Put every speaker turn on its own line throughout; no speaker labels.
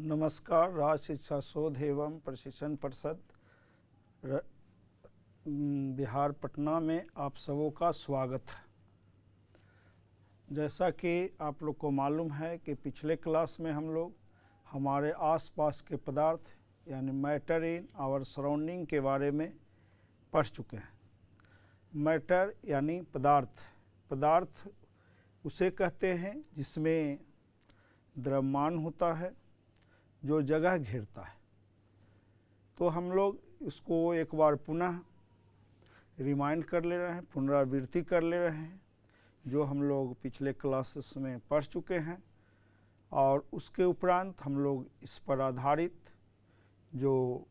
नमस्कार। राज्य शिक्षा शोध एवं प्रशिक्षण परिषद बिहार पटना में आप सबों का स्वागत है। जैसा कि आप लोग को मालूम है कि पिछले क्लास में हम लोग हमारे आसपास के पदार्थ यानी मैटर इन आवर सराउंडिंग के बारे में पढ़ चुके हैं। मैटर यानी पदार्थ, पदार्थ उसे कहते हैं जिसमें द्रव्यमान होता है, जो जगह घेरता है। तो हम लोग इसको एक बार पुनः रिमाइंड कर ले रहे हैं, पुनरावृत्ति कर ले रहे हैं, जो हम लोग पिछले क्लासेस में पढ़ चुके हैं। और उसके उपरांत हम लोग इस पर आधारित जो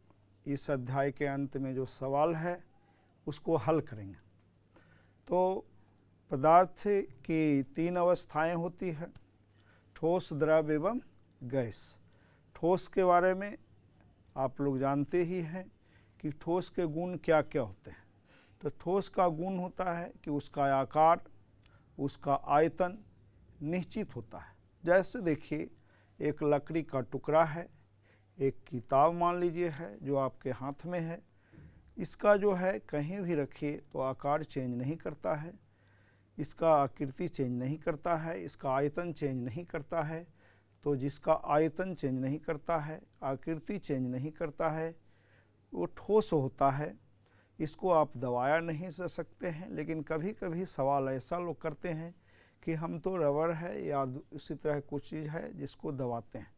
इस अध्याय के अंत में जो सवाल है उसको हल करेंगे। तो पदार्थ की तीन अवस्थाएं होती है, ठोस, द्रव एवं गैस। ठोस के बारे में आप लोग जानते ही हैं कि ठोस के गुण क्या क्या होते हैं। तो ठोस का गुण होता है कि उसका आकार, उसका आयतन निश्चित होता है। जैसे देखिए, एक लकड़ी का टुकड़ा है, एक किताब मान लीजिए है जो आपके हाथ में है। इसका जो है कहीं भी रखिए तो आकार चेंज नहीं करता है, इसका आकृति चेंज नहीं करता है, इसका आयतन चेंज नहीं करता है। तो जिसका आयतन चेंज नहीं करता है, आकृति चेंज नहीं करता है, वो ठोस होता है। इसको आप दबाया नहीं जा सकते हैं। लेकिन कभी कभी सवाल ऐसा लोग करते हैं कि हम तो रबर है या उसी तरह कुछ चीज़ है जिसको दबाते हैं।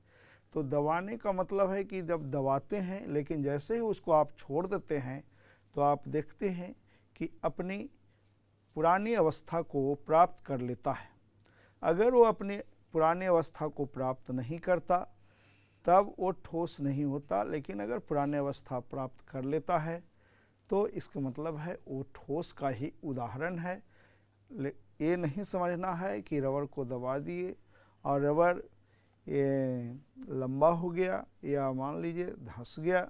तो दबाने का मतलब है कि जब दबाते हैं, लेकिन जैसे ही उसको आप छोड़ देते हैं तो आप देखते हैं कि अपनी पुरानी अवस्था को प्राप्त कर लेता है। अगर वो अपनी पुरानी अवस्था को प्राप्त नहीं करता तब वो ठोस नहीं होता। लेकिन अगर पुरानी अवस्था प्राप्त कर लेता है तो इसका मतलब है वो ठोस का ही उदाहरण है। ये नहीं समझना है कि रबर को दबा दिए और रबर ये लंबा हो गया या मान लीजिए धंस गया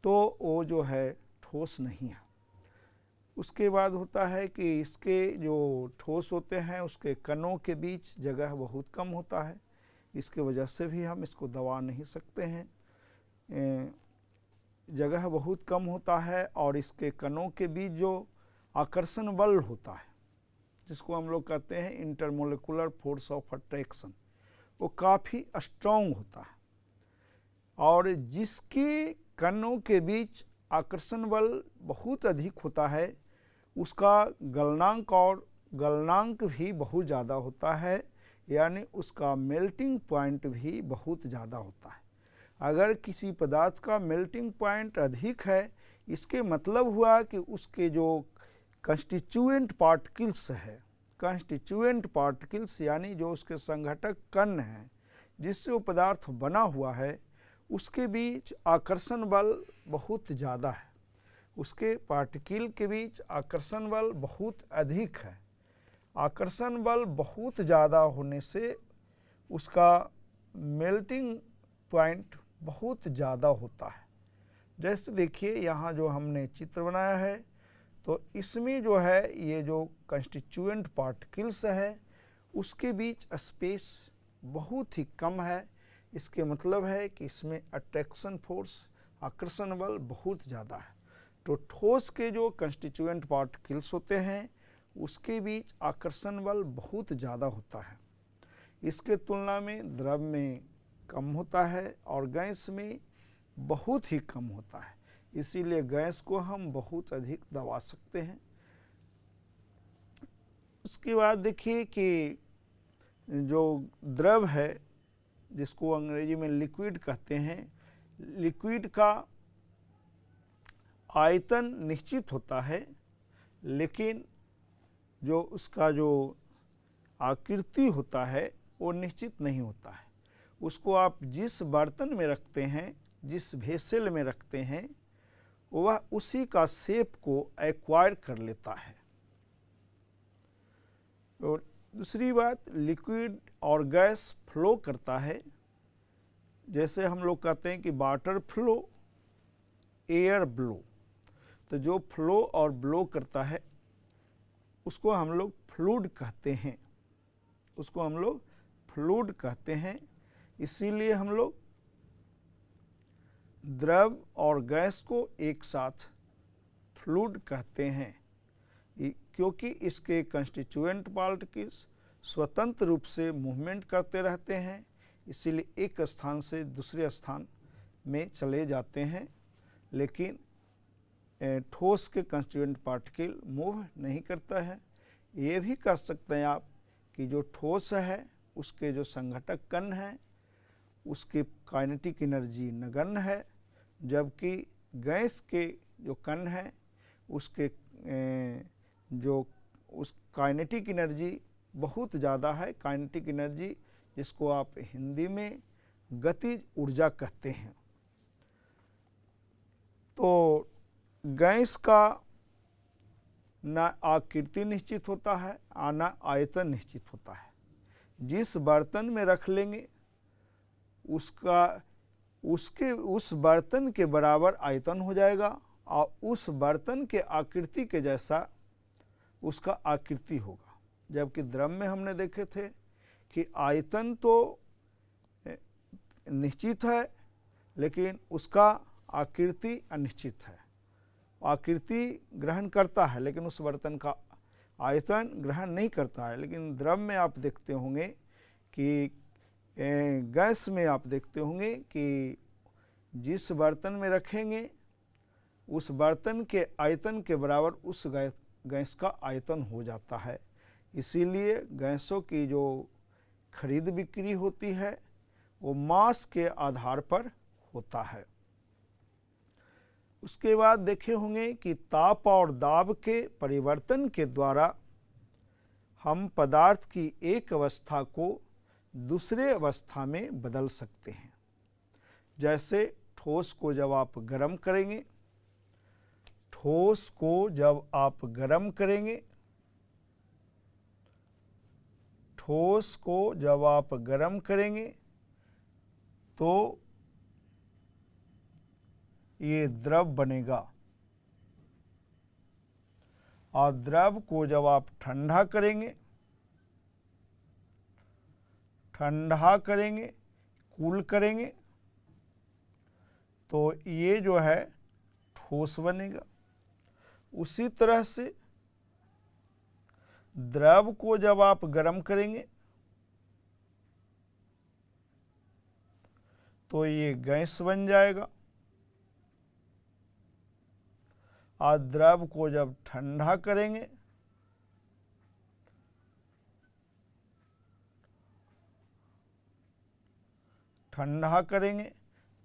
तो वो जो है ठोस नहीं है। उसके बाद होता है कि इसके जो ठोस होते हैं उसके कणों के बीच जगह बहुत कम होता है। इसके वजह से भी हम इसको दबा नहीं सकते हैं। जगह बहुत कम होता है और इसके कणों के बीच जो आकर्षण बल होता है, जिसको हम लोग कहते हैं इंटरमोलिकुलर फोर्स ऑफ अट्रैक्शन, वो काफ़ी स्ट्रॉन्ग होता है। और जिसके कणों के बीच आकर्षण बल बहुत अधिक होता है उसका गलनांक और गलनांक भी बहुत ज़्यादा होता है, यानी उसका मेल्टिंग पॉइंट भी बहुत ज़्यादा होता है। अगर किसी पदार्थ का मेल्टिंग पॉइंट अधिक है, इसके मतलब हुआ कि उसके जो कंस्टिट्यूएंट पार्टिकल्स है, कंस्टिट्यूएंट पार्टिकल्स यानी जो उसके संघटक कण हैं जिससे वो पदार्थ बना हुआ है, उसके बीच आकर्षण बल बहुत ज़्यादा है। उसके पार्टिकल के बीच आकर्षण बल बहुत अधिक है। आकर्षण बल बहुत ज़्यादा होने से उसका मेल्टिंग पॉइंट बहुत ज़्यादा होता है। जैसे देखिए यहाँ जो हमने चित्र बनाया है, तो इसमें जो है ये जो कंस्टिट्यूएंट पार्टिकल्स है उसके बीच स्पेस बहुत ही कम है। इसके मतलब है कि इसमें अट्रैक्शन फोर्स, आकर्षण बल बहुत ज़्यादा है। तो ठोस के जो कंस्टिट्यूएंट पार्टिकल्स होते हैं उसके बीच आकर्षण बल बहुत ज़्यादा होता है। इसके तुलना में द्रव में कम होता है और गैस में बहुत ही कम होता है। इसीलिए गैस को हम बहुत अधिक दबा सकते हैं। उसके बाद देखिए कि जो द्रव है जिसको अंग्रेजी में लिक्विड कहते हैं, लिक्विड का आयतन निश्चित होता है, लेकिन जो उसका जो आकृति होता है वो निश्चित नहीं होता है। उसको आप जिस बर्तन में रखते हैं, जिस वेसल में रखते हैं, वह उसी का शेप को एक्वायर कर लेता है। और दूसरी बात, लिक्विड और गैस फ्लो करता है। जैसे हम लोग कहते हैं कि वाटर फ्लो, एयर ब्लो। तो जो फ्लो और ब्लो करता है उसको हम लोग फ्लूइड कहते हैं, उसको हम लोग फ्लूइड कहते हैं। इसीलिए हम लोग द्रव और गैस को एक साथ फ्लूइड कहते हैं क्योंकि इसके कंस्टिट्यूएंट पार्टिकल्स स्वतंत्र रूप से मूवमेंट करते रहते हैं, इसीलिए एक स्थान से दूसरे स्थान में चले जाते हैं। लेकिन ठोस के कंस्टिट्यूएंट पार्टिकल मूव नहीं करता है। ये भी कह सकते हैं आप कि जो ठोस है उसके जो संघटक कण हैं उसकी काइनेटिक एनर्जी नगण्य है, जबकि गैस के जो कण हैं उसके जो उस काइनेटिक एनर्जी बहुत ज़्यादा है। काइनेटिक एनर्जी जिसको आप हिंदी में गतिज ऊर्जा कहते हैं। तो गैस का न आकृति निश्चित होता है न आयतन निश्चित होता है। जिस बर्तन में रख लेंगे उस बर्तन के बराबर आयतन हो जाएगा और उस बर्तन के आकृति के जैसा उसका आकृति होगा। जबकि द्रव में हमने देखे थे कि आयतन तो निश्चित है लेकिन उसका आकृति अनिश्चित है। आकृति ग्रहण करता है लेकिन उस बर्तन का आयतन ग्रहण नहीं करता है। लेकिन द्रव में आप देखते होंगे कि गैस में आप देखते होंगे कि जिस बर्तन में रखेंगे उस बर्तन के आयतन के बराबर उस गैस का आयतन हो जाता है। इसीलिए गैसों की जो खरीद बिक्री होती है वो मास के आधार पर होता है। उसके बाद देखे होंगे कि ताप और दाब के परिवर्तन के द्वारा हम पदार्थ की एक अवस्था को दूसरे अवस्था में बदल सकते हैं। जैसे ठोस को जब आप गर्म करेंगे, ठोस को जब आप गर्म करेंगे, ठोस को जब आप गर्म करेंगे तो ये द्रव बनेगा और द्रव को जब आप ठंडा करेंगे, कूल करेंगे तो ये जो है ठोस बनेगा। उसी तरह से द्रव को जब आप गर्म करेंगे तो ये गैस बन जाएगा और द्रव को जब ठंडा करेंगे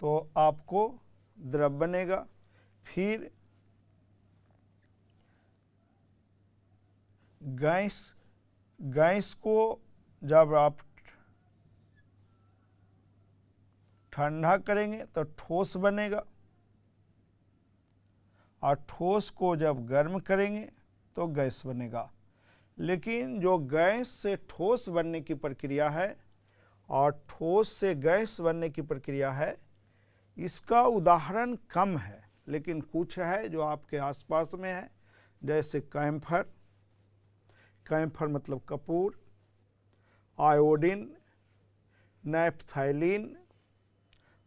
तो आपको द्रव बनेगा। फिर गैस को जब आप ठंडा करेंगे तो ठोस बनेगा और ठोस को जब गर्म करेंगे तो गैस बनेगा। लेकिन जो गैस से ठोस बनने की प्रक्रिया है और ठोस से गैस बनने की प्रक्रिया है, इसका उदाहरण कम है लेकिन कुछ है जो आपके आसपास में है। जैसे कैम्फर मतलब कपूर, आयोडीन, नैप्थैलीन,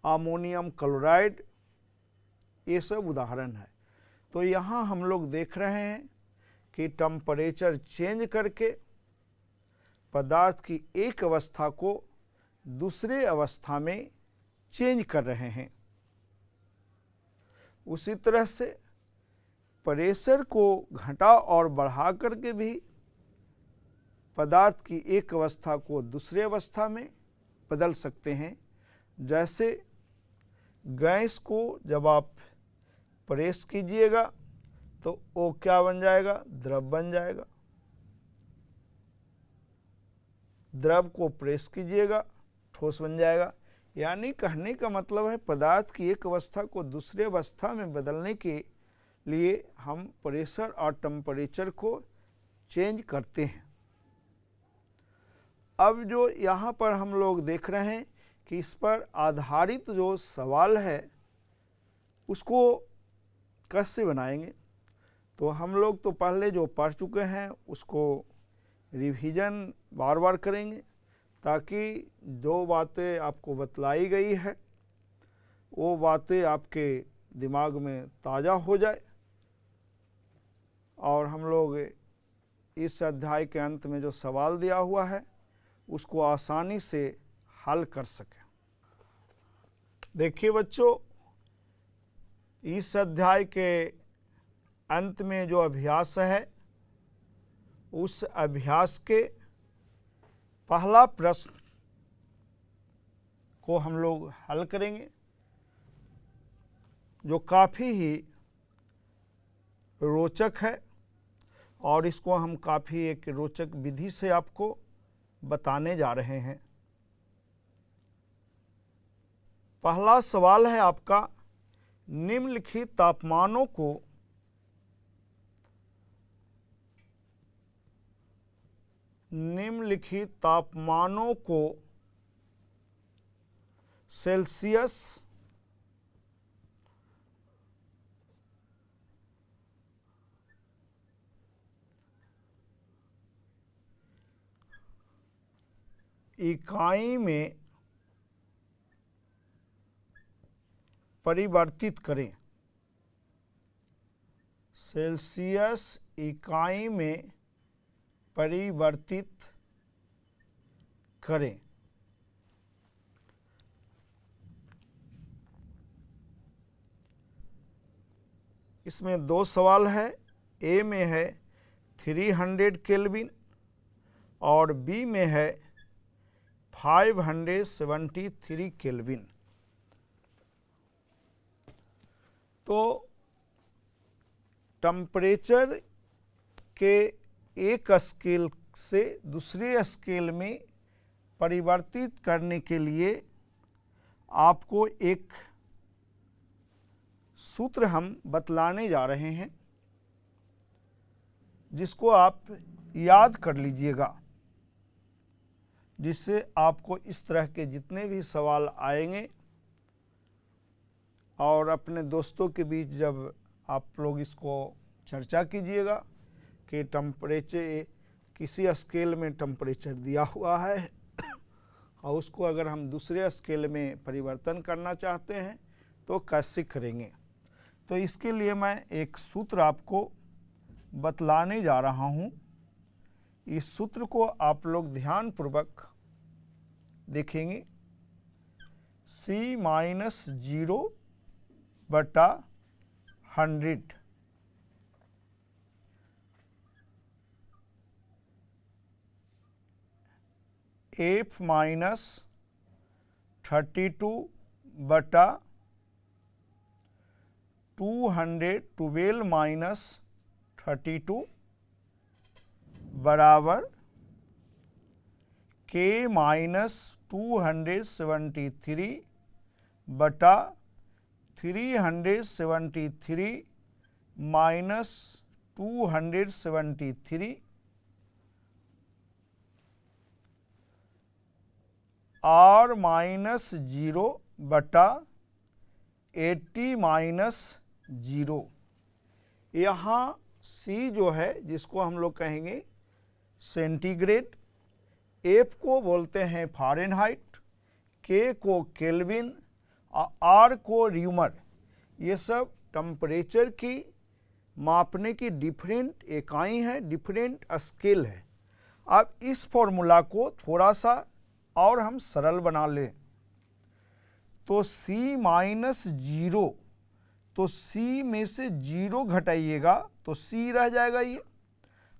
अमोनियम क्लोराइड, ये सब उदाहरण है। तो यहाँ हम लोग देख रहे हैं कि टेम्परेचर चेंज करके पदार्थ की एक अवस्था को दूसरे अवस्था में चेंज कर रहे हैं। उसी तरह से प्रेशर को घटा और बढ़ा करके भी पदार्थ की एक अवस्था को दूसरे अवस्था में बदल सकते हैं। जैसे गैस को जब आप प्रेस कीजिएगा तो वो क्या बन जाएगा? द्रव बन जाएगा। द्रव को प्रेस कीजिएगा, ठोस बन जाएगा। यानी कहने का मतलब है पदार्थ की एक अवस्था को दूसरे अवस्था में बदलने के लिए हम प्रेशर और टेम्परेचर को चेंज करते हैं। अब जो यहाँ पर हम लोग देख रहे हैं कि इस पर आधारित जो सवाल है उसको कैसे बनाएंगे, तो हम लोग तो पहले जो पढ़ चुके हैं उसको रिवीजन बार बार करेंगे ताकि जो बातें आपको बतलाई गई है वो बातें आपके दिमाग में ताज़ा हो जाए और हम लोग इस अध्याय के अंत में जो सवाल दिया हुआ है उसको आसानी से हल कर सकें। देखिए बच्चों, इस अध्याय के अंत में जो अभ्यास है उस अभ्यास के पहला प्रश्न को हम लोग हल करेंगे, जो काफ़ी ही रोचक है और इसको हम काफ़ी एक रोचक विधि से आपको बताने जा रहे हैं। पहला सवाल है आपका, निम्नलिखित तापमानों को सेल्सियस, इकाई में परिवर्तित करें। सेल्सियस इकाई में परिवर्तित करें। इसमें दो सवाल है, ए में है 300 केल्विन और बी में है 573 केल्विन। तो टेम्परेचर के एक स्केल से दूसरे स्केल में परिवर्तित करने के लिए आपको एक सूत्र हम बतलाने जा रहे हैं, जिसको आप याद कर लीजिएगा, जिससे आपको इस तरह के जितने भी सवाल आएंगे और अपने दोस्तों के बीच जब आप लोग इसको चर्चा कीजिएगा कि टेम्परेचर किसी स्केल में टेम्परेचर दिया हुआ है और उसको अगर हम दूसरे स्केल में परिवर्तन करना चाहते हैं तो कैसे करेंगे। तो इसके लिए मैं एक सूत्र आपको बतलाने जा रहा हूँ। इस सूत्र को आप लोग ध्यानपूर्वक देखेंगे। C-0/100 F-32/212-32 बराबर K-273/373 -273 R-0/80-0। यहाँ C जो है जिसको हम लोग कहेंगे सेंटीग्रेड, F को बोलते हैं फ़ारेनहाइट, K को केल्विन और R को र्यूमर। ये सब टेम्परेचर की मापने की डिफरेंट इकाई हैं, डिफरेंट स्केल है। अब इस फॉर्मूला को थोड़ा सा और हम सरल बना लें तो C-0, तो C में से 0 घटाइएगा तो C रह जाएगा ये,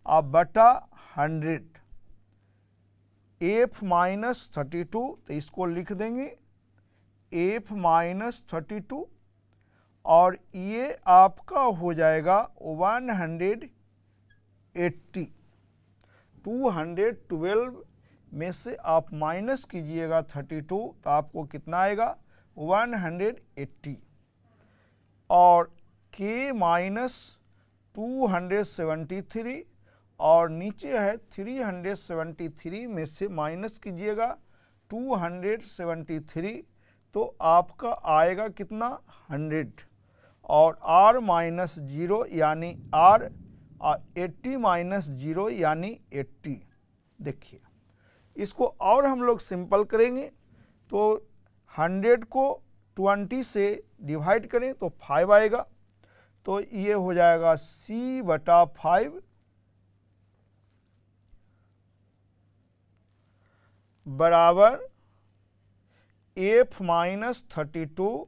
अब बटा 100 F-32, तो इसको लिख देंगे F-32 और ये आपका हो जाएगा 180। 212 में से आप माइनस कीजिएगा 32 तो आपको कितना आएगा 180 और K -273 और नीचे है 373 में से माइनस कीजिएगा 273 तो आपका आएगा कितना 100 और R-0 यानी R और 80 - 0 यानी 80। देखिए इसको और हम लोग सिंपल करेंगे तो 100 को 20 से डिवाइड करें तो 5 आएगा, तो ये हो जाएगा C/5 बराबर F-32,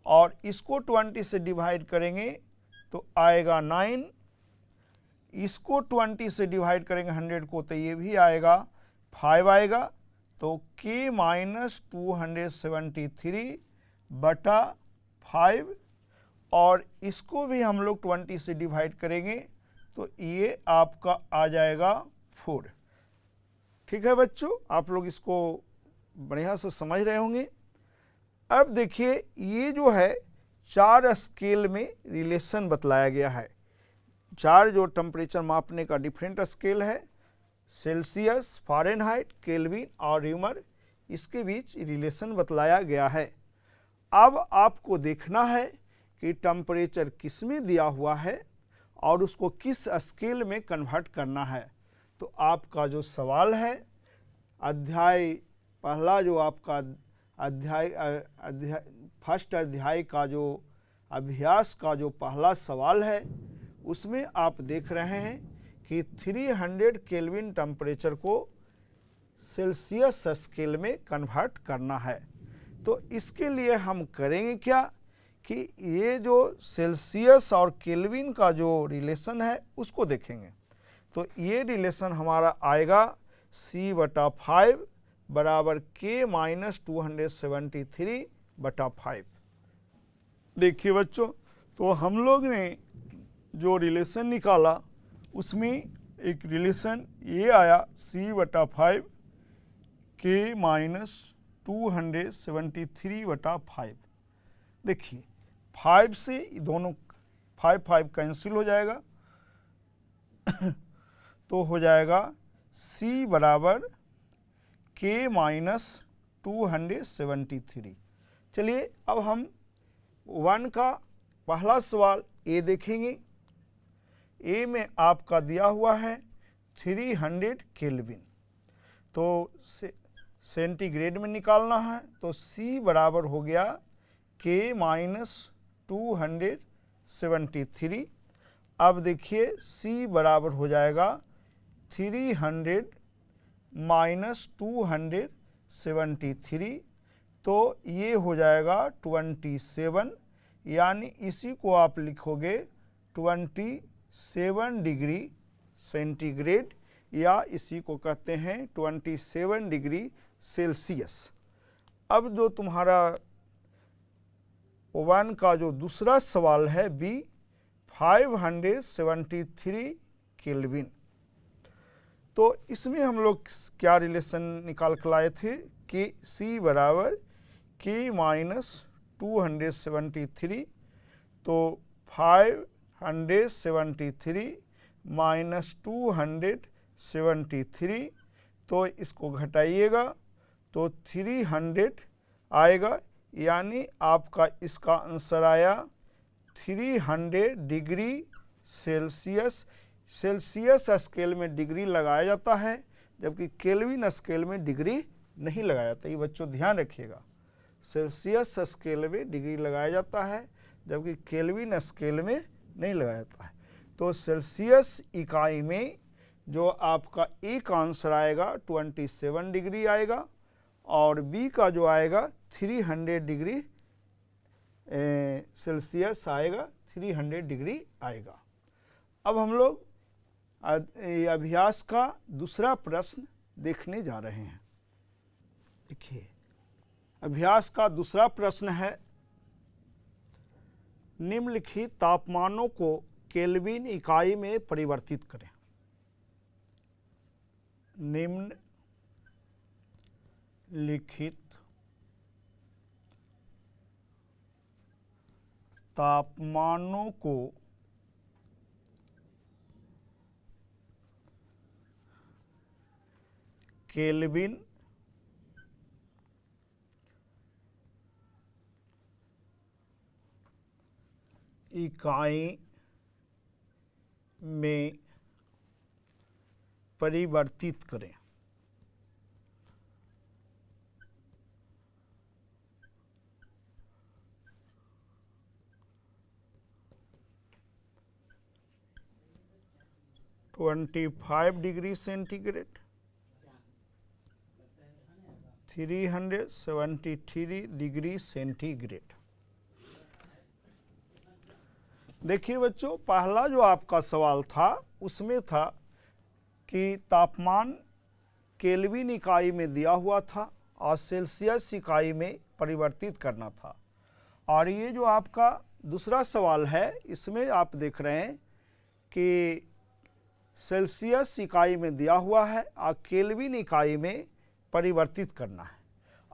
और इसको 20 से डिवाइड करेंगे तो आएगा 9, इसको 20 से डिवाइड करेंगे 100 को तो ये भी आएगा 5 आएगा, तो K-273/5, और इसको भी हम लोग 20 से डिवाइड करेंगे तो ये आपका आ जाएगा 4। ठीक है बच्चों, आप लोग इसको बढ़िया से समझ रहे होंगे। अब देखिए ये जो है 4 स्केल में रिलेशन बतलाया गया है। 4 जो टेम्परेचर मापने का डिफरेंट स्केल है, सेल्सियस, फ़ारेनहाइट, केल्विन और र्यूमर, इसके बीच रिलेशन बतलाया गया है। अब आपको देखना है कि टेम्परेचर किस में दिया हुआ है और उसको किस स्केल में कन्वर्ट करना है। तो आपका जो सवाल है, अध्याय पहला जो आपका अध्याय फर्स्ट अध्याय का जो अभ्यास का जो पहला सवाल है, उसमें आप देख रहे हैं कि 300 केल्विन टेम्परेचर को सेल्सियस स्केल में कन्वर्ट करना है। तो इसके लिए हम करेंगे क्या कि ये जो सेल्सियस और केल्विन का जो रिलेशन है उसको देखेंगे। तो ये रिलेशन हमारा आएगा C/5 बराबर K-273/5। देखिए बच्चों, तो हम लोग ने जो रिलेशन निकाला उसमें एक रिलेशन ये आया C/5 K-273/5। देखिए 5 से दोनों 5 कैंसिल हो जाएगा तो हो जाएगा C बराबर K-273। चलिए अब हम 1 का पहला सवाल ए देखेंगे। ए में आपका दिया हुआ है 300 केल्विन, तो सेंटीग्रेड में निकालना है, तो C बराबर हो गया K-273। अब देखिए C बराबर हो जाएगा 300 माइनस 273, तो ये हो जाएगा 27, यानी इसी को आप लिखोगे 27 डिग्री सेंटीग्रेड, या इसी को कहते हैं 27 डिग्री सेल्सियस। अब जो तुम्हारा 1 का जो दूसरा सवाल है बी, 573 केल्विन, तो इसमें हम लोग क्या रिलेशन निकाल कर लाए थे कि C बराबर K-273, तो 573 माइनस 273, तो इसको घटाइएगा तो 300 आएगा, यानी आपका इसका आंसर आया 300 डिग्री सेल्सियस। सेल्सियस स्केल में डिग्री लगाया जाता है, जबकि केल्विन स्केल में डिग्री नहीं लगाया जाता। ये बच्चों ध्यान रखिएगा, सेल्सियस स्केल में डिग्री लगाया जाता है, जबकि केल्विन स्केल में नहीं लगाया जाता है। तो सेल्सियस इकाई में जो आपका ए का आंसर आएगा 27 डिग्री आएगा, और बी का जो आएगा 300 डिग्री सेल्सियस आएगा, 300 डिग्री आएगा। अब हम लोग अभ्यास का दूसरा प्रश्न देखने जा रहे हैं। देखिए अभ्यास का दूसरा प्रश्न है, निम्नलिखित तापमानों को केल्विन इकाई में परिवर्तित करें। निम्नलिखित तापमानों को केल्विन इकाई में परिवर्तित करें। 25 डिग्री सेंटीग्रेड, 373 डिग्री सेंटीग्रेड। देखिए बच्चों, पहला जो आपका सवाल था उसमें था कि तापमान केल्विन इकाई में दिया हुआ था और सेल्सियस इकाई में परिवर्तित करना था। और ये जो आपका दूसरा सवाल है, इसमें आप देख रहे हैं कि सेल्सियस इकाई में दिया हुआ है और केल्विन इकाई में परिवर्तित करना है।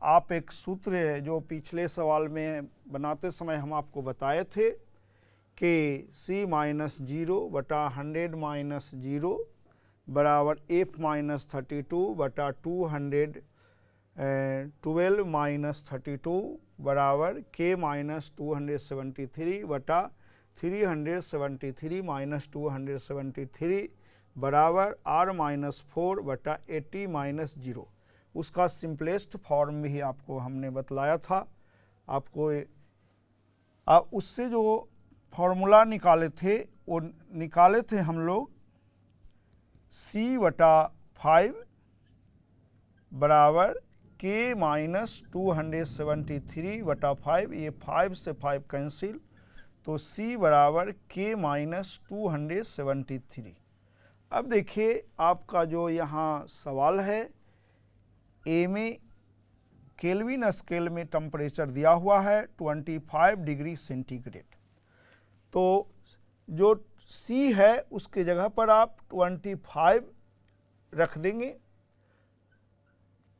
आप एक सूत्र है जो पिछले सवाल में बनाते समय हम आपको बताए थे कि C-0/100 बराबर F-32/212 बराबर K-273/373 बराबर R-4/80-0। उसका सिंपलेस्ट फॉर्म भी आपको हमने बतलाया था। आपको उससे जो फॉर्मूला निकाले थे वो निकाले थे हम लोग C/5 बराबर K-273/5। ये 5 से 5 कैंसिल, तो C बराबर K-273। अब देखिए आपका जो यहाँ सवाल है, ए में केल्विन स्केल में टेम्परेचर दिया हुआ है 25 डिग्री सेंटीग्रेड। तो जो C है उसके जगह पर आप 25 रख देंगे,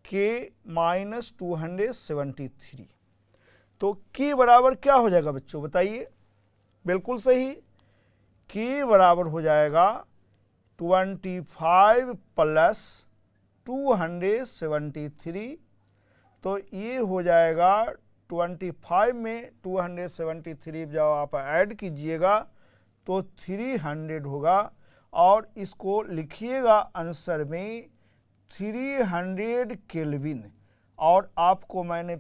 K-273। तो K बराबर क्या हो जाएगा बच्चों, बताइए। बिल्कुल सही, K बराबर हो जाएगा 25 + 273। तो ये हो जाएगा 25 में 273 जब आप ऐड कीजिएगा तो 300 होगा, और इसको लिखिएगा आंसर में 300 केल्विन। और आपको मैंने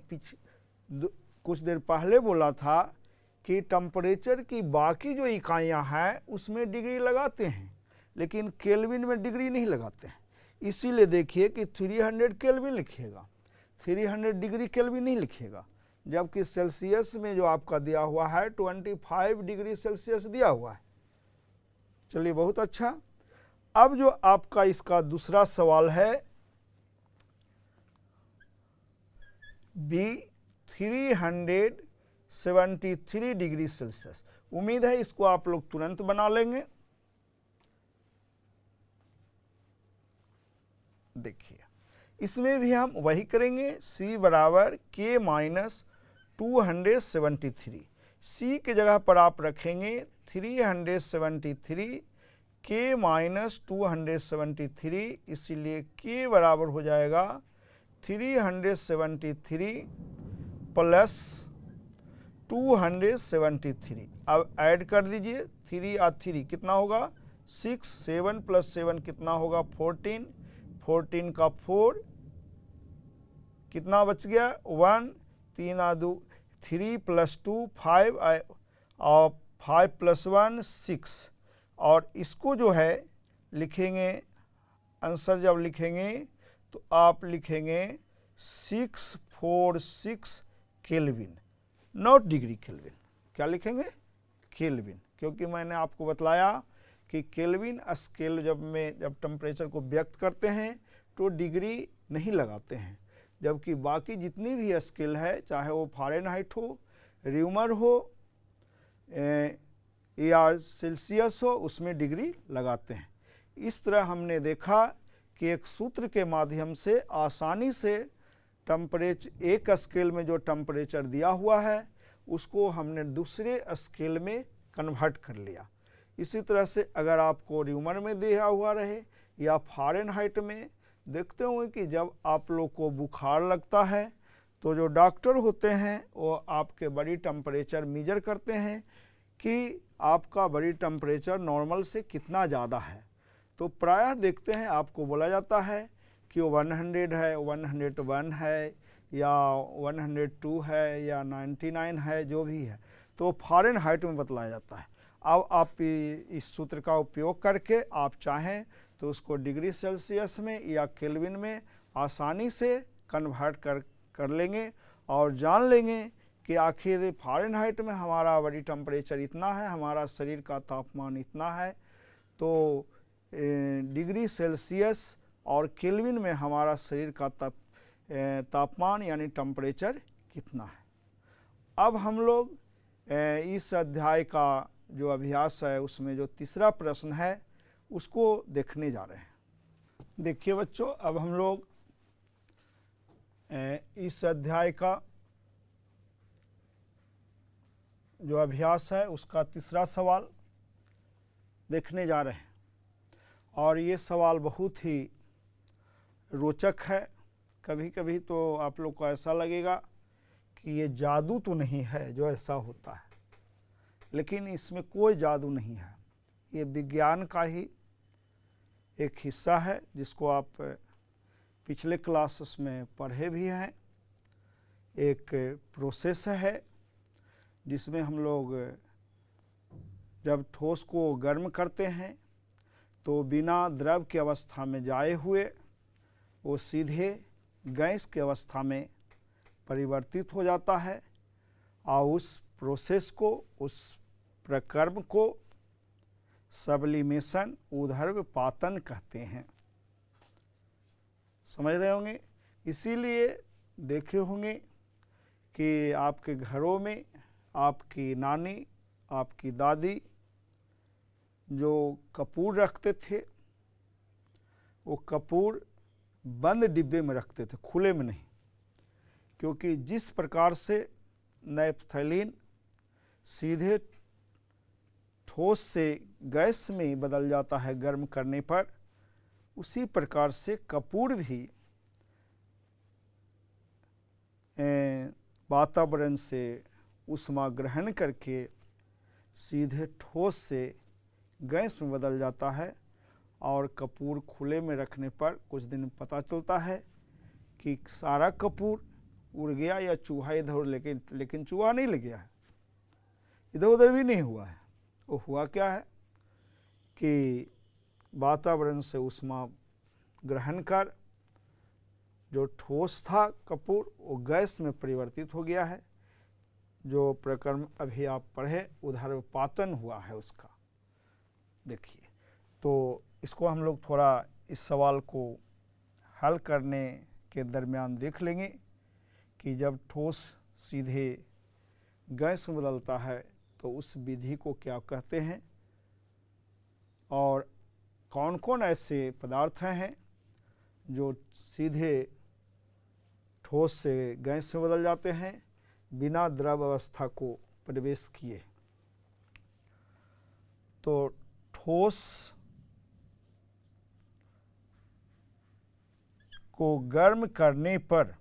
कुछ देर पहले बोला था कि टेम्परेचर की बाकी जो इकाइयां हैं उसमें डिग्री लगाते हैं, लेकिन केल्विन में डिग्री नहीं लगाते हैं। इसीलिए देखिए कि 300 केल्विन लिखिएगा, 300 डिग्री केल्विन नहीं लिखिएगा, जबकि सेल्सियस में जो आपका दिया हुआ है 25 डिग्री सेल्सियस दिया हुआ है। चलिए, बहुत अच्छा। अब जो आपका इसका दूसरा सवाल है B 373 डिग्री सेल्सियस। उम्मीद है इसको आप लोग तुरंत बना लेंगे। देखिए, इसमें भी हम वही करेंगे, C बराबर K-273। C के जगह पर आप रखेंगे 373, K-273, इसीलिए K बराबर हो जाएगा 373 + 273। अब ऐड कर दीजिए, 3 और 3 कितना होगा 6, 7 + 7 कितना होगा 14, 14 का 4 कितना बच गया 1, 3 और 2 3 + 2 5 और 5 + 1 6। और इसको जो है लिखेंगे, आंसर जब लिखेंगे तो आप लिखेंगे 646 केल्विन, नॉट डिग्री केल्विन। क्या लिखेंगे, केल्विन, क्योंकि मैंने आपको बतलाया कि केल्विन स्केल जब टेम्परेचर को व्यक्त करते हैं तो डिग्री नहीं लगाते हैं, जबकि बाकी जितनी भी स्केल है, चाहे वो फ़ारेनहाइट हो, र्यूमर हो या सेल्सियस हो, उसमें डिग्री लगाते हैं। इस तरह हमने देखा कि एक सूत्र के माध्यम से आसानी से टेम्परेचर, एक स्केल में जो टेम्परेचर दिया हुआ है उसको हमने दूसरे स्केल में कन्वर्ट कर लिया। इसी तरह से अगर आपको र्यूमर में दिया हुआ रहे या फ़ारेनहाइट में, देखते होंगे कि जब आप लोग को बुखार लगता है तो जो डॉक्टर होते हैं वो आपके बॉडी टेम्परेचर मेजर करते हैं कि आपका बॉडी टेम्परेचर नॉर्मल से कितना ज़्यादा है। तो प्रायः देखते हैं आपको बोला जाता है कि वो 100 है, 101 है, या 102 है, या 99 है, जो भी है, तो फ़ारेनहाइट में बतलाया जाता है। अब आप इस सूत्र का उपयोग करके आप चाहें तो उसको डिग्री सेल्सियस में या केल्विन में आसानी से कन्वर्ट कर लेंगे और जान लेंगे कि आखिर फ़ारेनहाइट में हमारा बॉडी टेम्परेचर इतना है, हमारा शरीर का तापमान इतना है, तो डिग्री सेल्सियस और केल्विन में हमारा शरीर का तापमान यानी टेम्परेचर कितना है। अब हम लोग इस अध्याय का जो अभ्यास है उसमें जो तीसरा प्रश्न है उसको देखने जा रहे हैं। देखिए बच्चों, अब हम लोग इस अध्याय का जो अभ्यास है उसका तीसरा सवाल देखने जा रहे हैं और ये सवाल बहुत ही रोचक है। कभी कभी तो आप लोग को ऐसा लगेगा कि ये जादू तो नहीं है जो ऐसा होता है, लेकिन इसमें कोई जादू नहीं है। ये विज्ञान का ही एक हिस्सा है जिसको आप पिछले क्लासेस में पढ़े भी हैं। एक प्रोसेस है जिसमें हम लोग जब ठोस को गर्म करते हैं तो बिना द्रव की अवस्था में जाए हुए वो सीधे गैस की अवस्था में परिवर्तित हो जाता है और उस प्रोसेस को, उस प्रक्रम को सब्लिमेशन ऊर्ध्वपातन कहते हैं। समझ रहे होंगे। इसीलिए देखे होंगे कि आपके घरों में आपकी नानी, आपकी दादी जो कपूर रखते थे वो कपूर बंद डिब्बे में रखते थे, खुले में नहीं, क्योंकि जिस प्रकार से नैप्थलीन सीधे ठोस से गैस में बदल जाता है गर्म करने पर, उसी प्रकार से कपूर भी वातावरण से ऊष्मा ग्रहण करके सीधे ठोस से गैस में बदल जाता है। और कपूर खुले में रखने पर कुछ दिन पता चलता है कि सारा कपूर उड़ गया या चूहा इधर, लेकिन चूहा नहीं लग गया है, इधर उधर भी नहीं हुआ है। वो हुआ क्या है कि वातावरण से ऊष्मा ग्रहण कर जो ठोस था कपूर वो गैस में परिवर्तित हो गया है। जो प्रक्रम अभी आप पढ़े ऊर्ध्वपातन हुआ है उसका। देखिए, तो इसको हम लोग थोड़ा इस सवाल को हल करने के दरमियान देख लेंगे कि जब ठोस सीधे गैस में बदलता है तो उस विधि को क्या कहते हैं और कौन कौन ऐसे पदार्थ हैं जो सीधे ठोस से गैस में बदल जाते हैं बिना द्रव अवस्था को प्रवेश किए। तो ठोस को गर्म करने पर,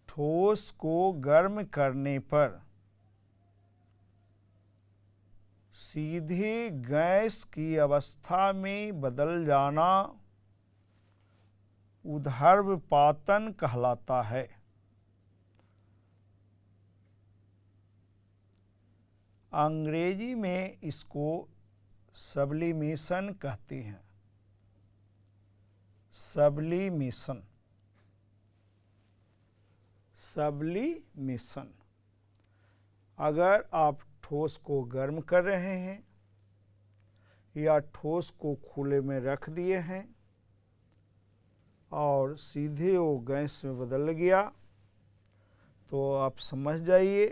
ठोस को गर्म करने पर सीधे गैस की अवस्था में बदल जाना ऊर्ध्वपातन कहलाता है। अंग्रेजी में इसको सब्लिमेशन कहते हैं। Sublimation, sublimation. अगर आप ठोस को गर्म कर रहे हैं या ठोस को खुले में रख दिए हैं और सीधे वो गैस में बदल गया, तो आप समझ जाइए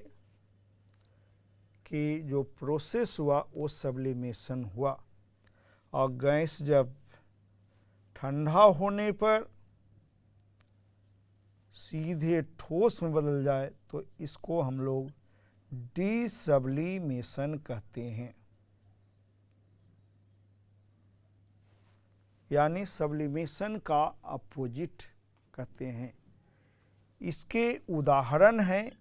कि जो प्रोसेस हुआ वो सब्लिमेशन हुआ। और गैस जब ठंडा होने पर सीधे ठोस में बदल जाए तो इसको हम लोग डिसब्लिमेशन कहते हैं, यानी सब्लिमेशन का अपोजिट कहते हैं। इसके उदाहरण हैं,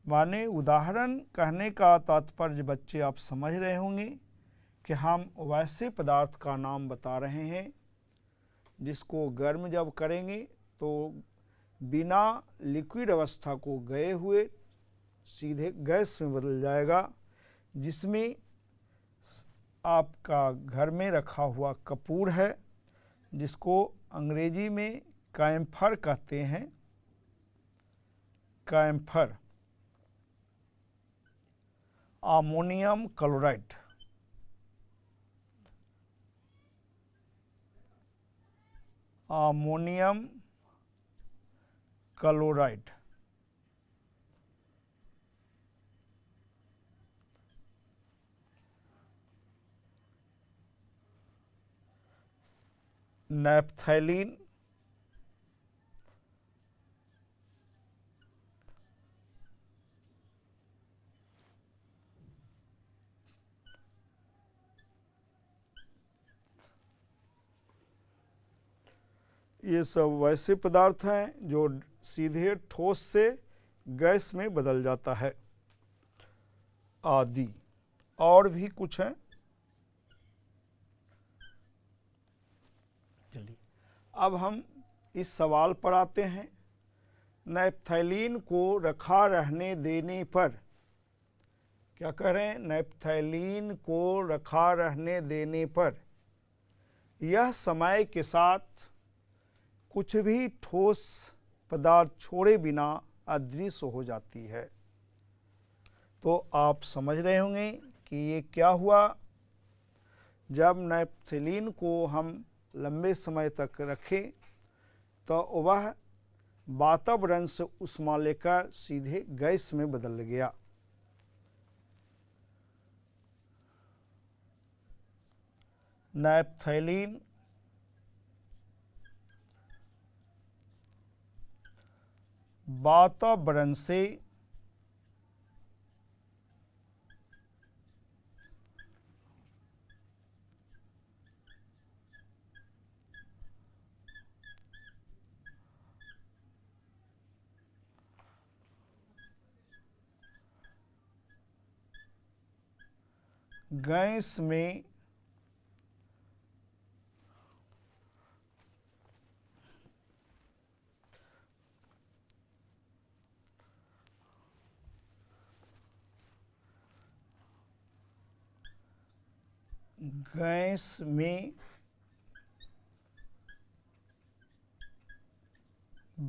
माने उदाहरण कहने का तात्पर्य बच्चे आप समझ रहे होंगे कि हम वैसे पदार्थ का नाम बता रहे हैं जिसको गर्म जब करेंगे तो बिना लिक्विड अवस्था को गए हुए सीधे गैस में बदल जाएगा, जिसमें आपका घर में रखा हुआ कपूर है, जिसको अंग्रेजी में कैम्फर कहते हैं, camphor, ammonium chloride, ammonium chloride, naphthalene, ये सब वैसे पदार्थ हैं जो सीधे ठोस से गैस में बदल जाता है आदि। और भी कुछ हैं, चलिए अब हम इस सवाल पर आते हैं। नैप्थैलीन को रखा रहने देने पर, क्या कह रहे हैं, नैप्थैलीन को रखा रहने देने पर यह समय के साथ कुछ भी ठोस पदार्थ छोड़े बिना अदृश्य हो जाती है। तो आप समझ रहे होंगे कि ये क्या हुआ। जब नैप्थैलीन को हम लंबे समय तक रखें तो वह वातावरण से ऊष्मा लेकर सीधे गैस में बदल गया। नैप्थैलीन वातावरण से गैस में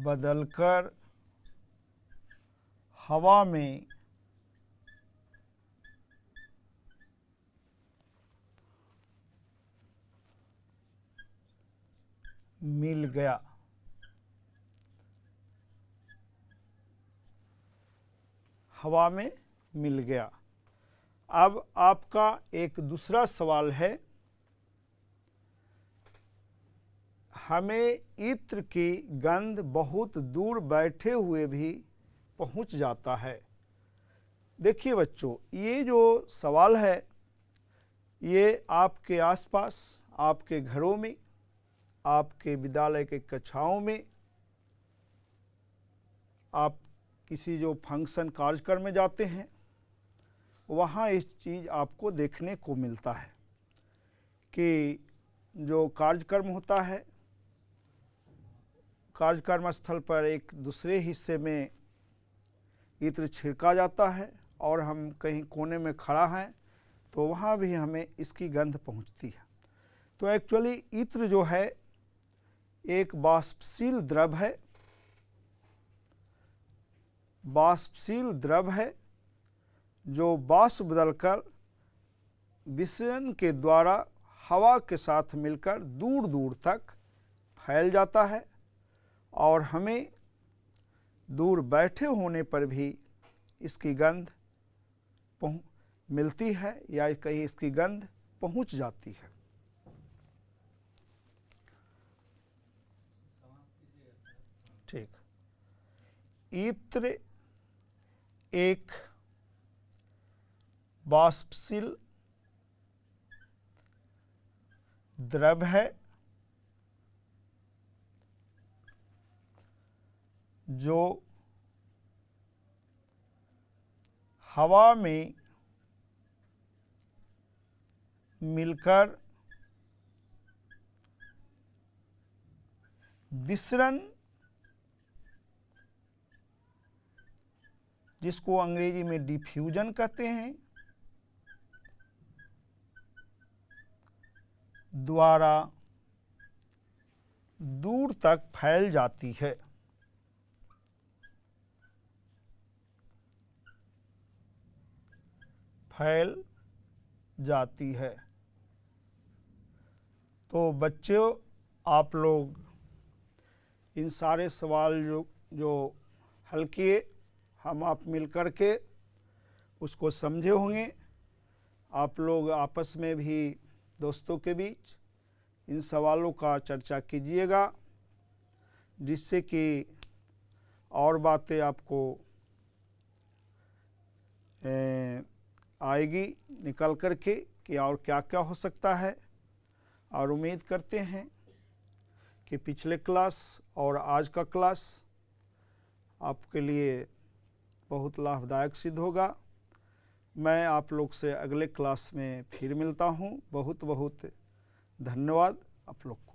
बदलकर हवा में मिल गया। हवा में मिल गया। अब आपका एक दूसरा सवाल है, हमें इत्र की गंध बहुत दूर बैठे हुए भी पहुंच जाता है। देखिए बच्चों, ये जो सवाल है ये आपके आसपास, आपके घरों में, आपके विद्यालय के कक्षाओं में, आप किसी जो फंक्शन कार्यक्रम में जाते हैं वहाँ इस चीज़ आपको देखने को मिलता है कि जो कार्यक्रम होता है, कार्यक्रम स्थल पर एक दूसरे हिस्से में इत्र छिड़का जाता है और हम कहीं कोने में खड़ा हैं तो वहाँ भी हमें इसकी गंध पहुँचती है। तो एक्चुअली इत्र जो है एक वाष्पशील द्रव है, वाष्पशील द्रव है जो वाष्प बदलकर विसरण के द्वारा हवा के साथ मिलकर दूर दूर तक फैल जाता है और हमें दूर बैठे होने पर भी इसकी गंध मिलती है या कहीं इसकी गंध पहुंच जाती है। ठीक, इत्र एक वाष्पशील द्रव है जो हवा में मिलकर विसरण जिसको अंग्रेजी में डिफ्यूजन कहते हैं, द्वारा दूर तक फैल जाती है। फैल जाती है। तो बच्चों, आप लोग इन सारे सवाल जो हल किए, हम आप मिल कर के उसको समझे होंगे। आप लोग आपस में भी दोस्तों के बीच इन सवालों का चर्चा कीजिएगा, जिससे कि और बातें आपको आएगी निकल कर के कि और क्या क्या हो सकता है। और उम्मीद करते हैं कि पिछले क्लास और आज का क्लास आपके लिए बहुत लाभदायक सिद्ध होगा। मैं आप लोग से अगले क्लास में फिर मिलता हूँ। बहुत बहुत धन्यवाद आप लोग को।